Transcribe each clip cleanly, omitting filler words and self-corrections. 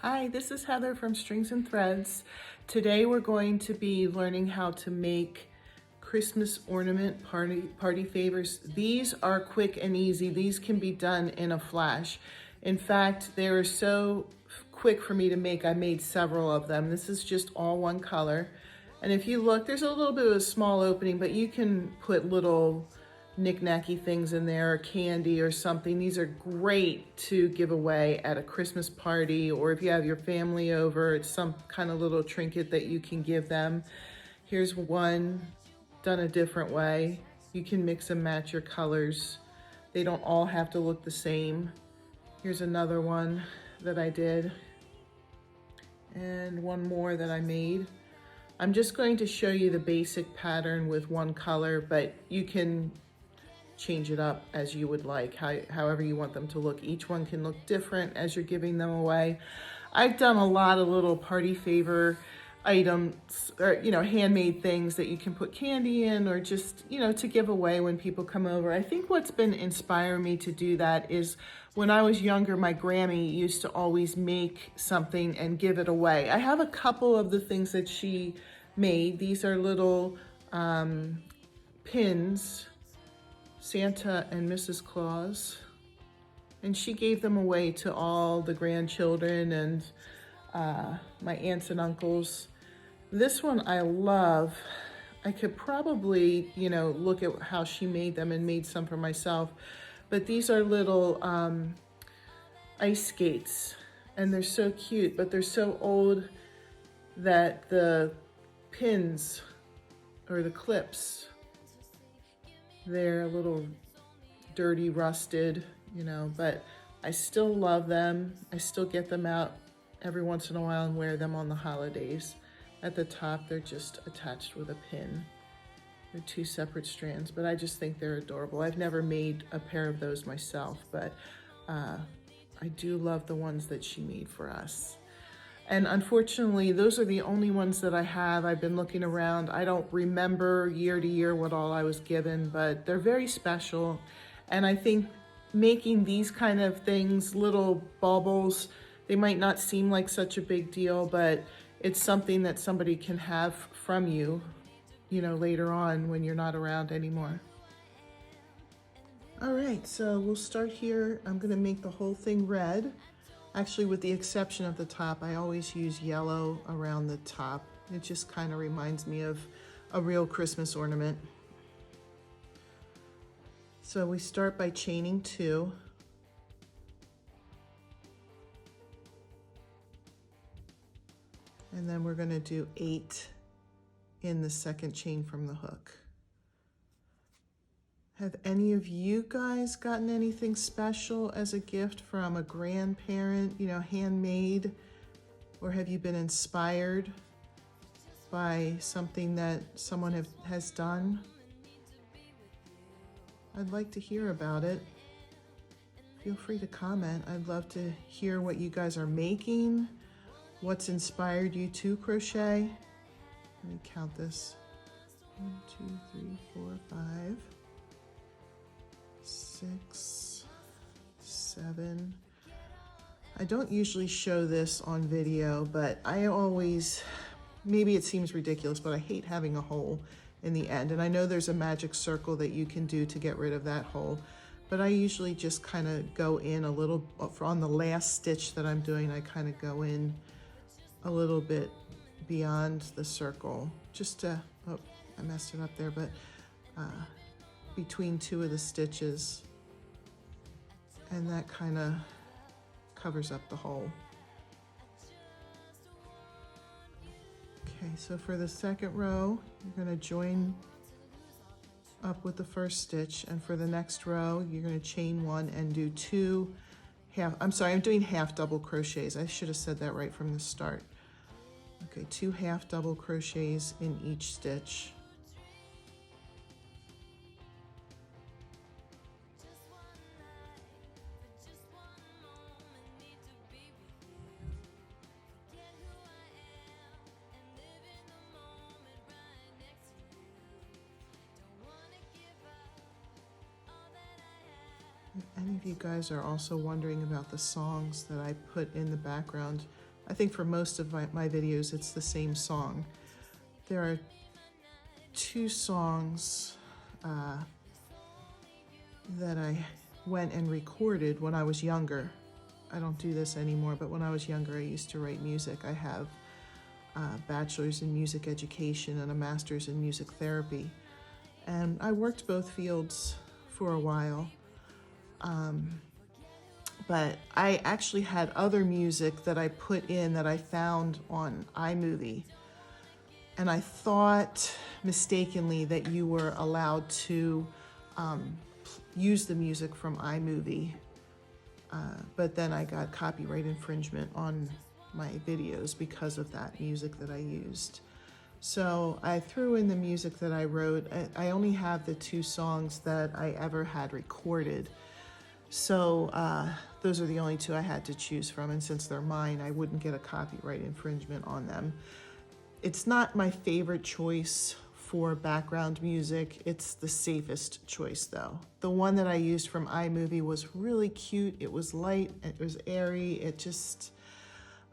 Hi, this is Heather from Strings and Threads. Today we're going to be learning how to make Christmas ornament party favors. These are quick and easy. These can be done in a flash. In fact, they are so quick for me to make. I made several of them. This is just all one color. And if you look, there's a little bit of a small opening, but you can put little knick-knacky things in there, or candy or something. These are great to give away at a Christmas party, or if you have your family over, it's some kind of little trinket that you can give them. Here's one done a different way. You can mix and match your colors. They don't all have to look the same. Here's another one that I did, and one more that I made. I'm just going to show you the basic pattern with one color, but you can change it up as you would like, however you want them to look. Each one can look different as you're giving them away. I've done a lot of little party favor items, or handmade things that you can put candy in, or just to give away when people come over. I think what's been inspiring me to do that is when I was younger, my Grammy used to always make something and give it away. I have a couple of the things that she made. These are little pins, Santa and Mrs. Claus, and she gave them away to all the grandchildren and my aunts and uncles. This one I love. I could probably, look at how she made them and made some for myself, but these are little ice skates, and they're so cute, but they're so old that the pins or the clips, they're a little dirty, rusted, but I still love them. I still get them out every once in a while and wear them on the holidays. At the top, they're just attached with a pin. They're two separate strands, but I just think they're adorable. I've never made a pair of those myself, but I do love the ones that she made for us. And unfortunately, those are the only ones that I have. I've been looking around. I don't remember year to year what all I was given, but they're very special. And I think making these kind of things, little baubles, they might not seem like such a big deal, but it's something that somebody can have from you, later on when you're not around anymore. All right, so we'll start here. I'm gonna make the whole thing red. Actually, with the exception of the top, I always use yellow around the top. It just kind of reminds me of a real Christmas ornament. So we start by chaining 2. And then we're going to do 8 in the second chain from the hook. Have any of you guys gotten anything special as a gift from a grandparent, handmade? Or have you been inspired by something that someone has done? I'd like to hear about it. Feel free to comment. I'd love to hear what you guys are making, what's inspired you to crochet. Let me count this. 1, 2, 3, 4, 5. 6, 7. I don't usually show this on video, but I always, maybe it seems ridiculous, but I hate having a hole in the end. And I know there's a magic circle that you can do to get rid of that hole, but I usually just kind of go in a little, on the last stitch that I'm doing, I kind of go in a little bit beyond the circle, just to, oh, I messed it up there, but between 2 of the stitches, and that kind of covers up the hole. Okay, so for the second row, you're going to join up with the first stitch, and for the next row, you're going to chain 1 and do 2 I'm doing half double crochets. I should have said that right from the start. Okay, 2 half double crochets in each stitch. If any of you guys are also wondering about the songs that I put in the background, I think for most of my videos, it's the same song. There are 2 songs that I went and recorded when I was younger. I don't do this anymore, but when I was younger, I used to write music. I have a bachelor's in music education and a master's in music therapy. And I worked both fields for a while. But I actually had other music that I put in that I found on iMovie. And I thought mistakenly that you were allowed to use the music from iMovie. But then I got copyright infringement on my videos because of that music that I used. So I threw in the music that I wrote. I only have the 2 songs that I ever had recorded. So those are the only 2 I had to choose from. And since they're mine, I wouldn't get a copyright infringement on them. It's not my favorite choice for background music. It's the safest choice though. The one that I used from iMovie was really cute. It was light, it was airy, it just,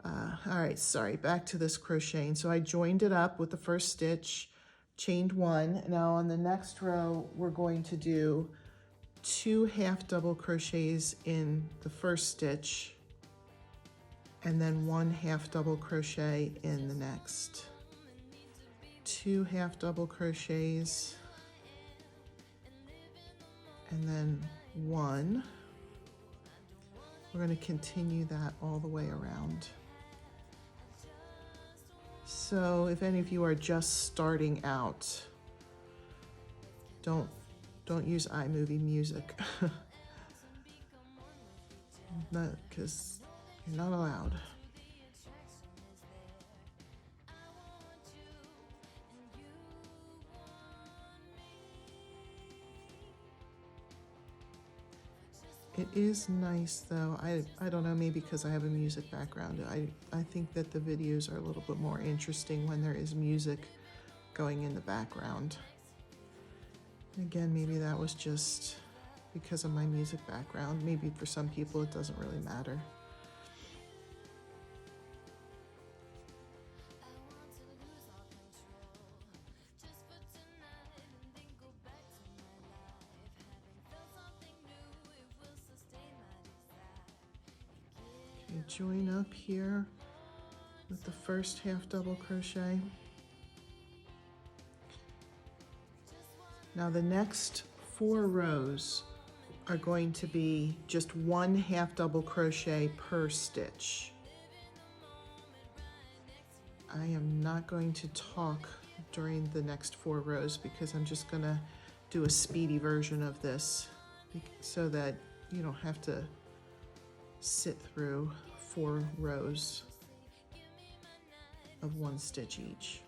all right, sorry, back to this crocheting. So I joined it up with the first stitch, chained 1. Now on the next row, we're going to do 2 half double crochets in the first stitch, and then 1 half double crochet in the next. 2 half double crochets, and then 1. We're going to continue that all the way around. So if any of you are just starting out, don't use iMovie music. Because you're not allowed. It is nice though. I don't know, maybe because I have a music background. I think that the videos are a little bit more interesting when there is music going in the background. Again, maybe that was just because of my music background. Maybe for some people it doesn't really matter. Okay, join up here with the first half double crochet. Now the next 4 rows are going to be just 1 half double crochet per stitch. I am not going to talk during the next 4 rows because I'm just gonna do a speedy version of this so that you don't have to sit through 4 rows of 1 stitch each.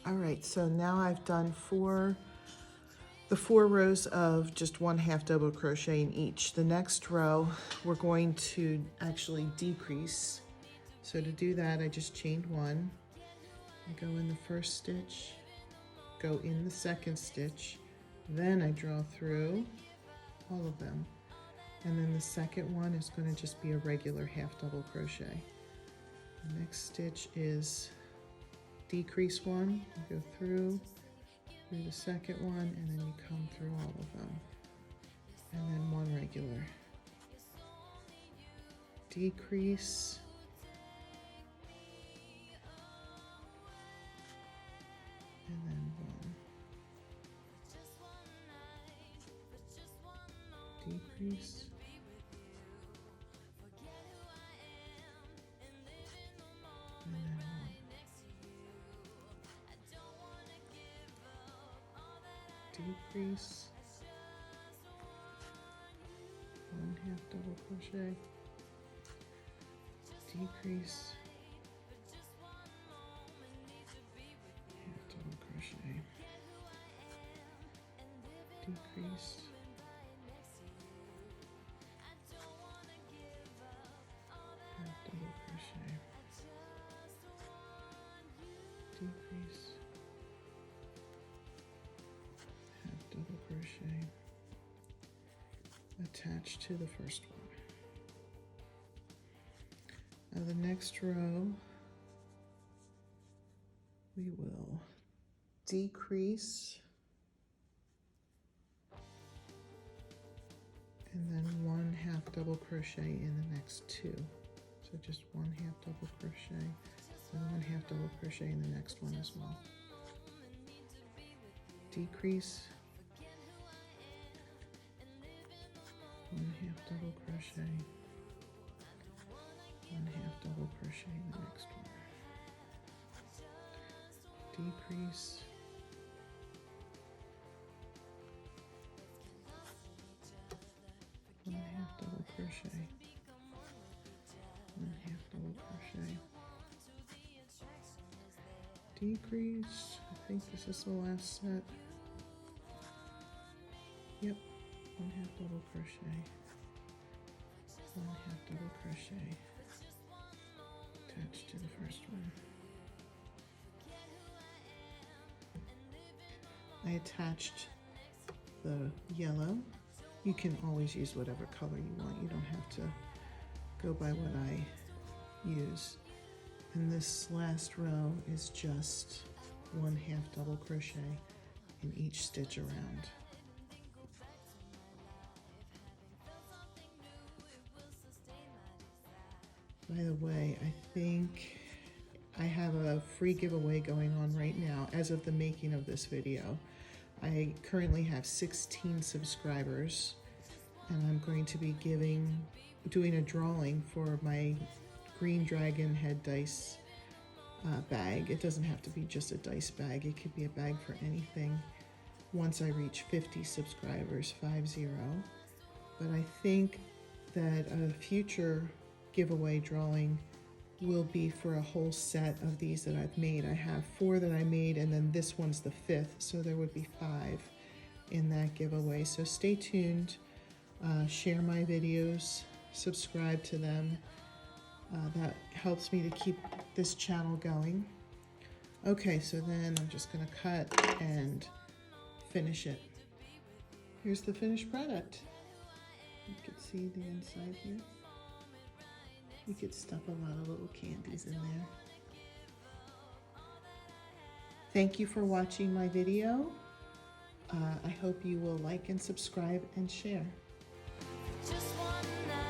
All right, so now I've done the 4 rows of just 1/2 double crochet in each. The next row, we're going to actually decrease. So to do that, I just chained 1. I go in the first stitch, go in the second stitch, then I draw through all of them. And then the second one is going to just be a regular 1/2 double crochet. The next stitch is decrease 1, you go through the second one, and then you come through all of them. And then 1 regular. Decrease. And then 1. Decrease. And then 1. Decrease, 1/2 double crochet, decrease, 1/2 double crochet, decrease, 1/2 double crochet, decrease, 1/2 double crochet, attach to the first one. Now the next row, we will decrease and then 1/2 double crochet in the next 2. So just 1/2 double crochet and 1/2 double crochet in the next one as well. Decrease, 1/2 double crochet, 1/2 double crochet in the next one. Decrease, 1/2 double crochet, 1/2 double crochet, decrease. I think this is the last set. Yep, 1/2 double crochet, 1/2 double crochet, attach to the first one. I attached the yellow. You can always use whatever color you want. You don't have to go by what I use. And this last row is just 1/2 double crochet in each stitch around. By the way, I think I have a free giveaway going on right now as of the making of this video. I currently have 16 subscribers, and I'm going to be doing a drawing for my green dragon head dice bag. It doesn't have to be just a dice bag. It could be a bag for anything once I reach 50 subscribers, 50. But I think that a future giveaway drawing will be for a whole set of these that I've made. I have 4 that I made, and then this one's the 5th, so there would be 5 in that giveaway. So stay tuned, share my videos, subscribe to them. That helps me to keep this channel going. Okay, so then I'm just gonna cut and finish it. Here's the finished product. You can see the inside here. You could stuff a lot of little candies in there. Thank you for watching my video. I hope you will like and subscribe and share. Just one night.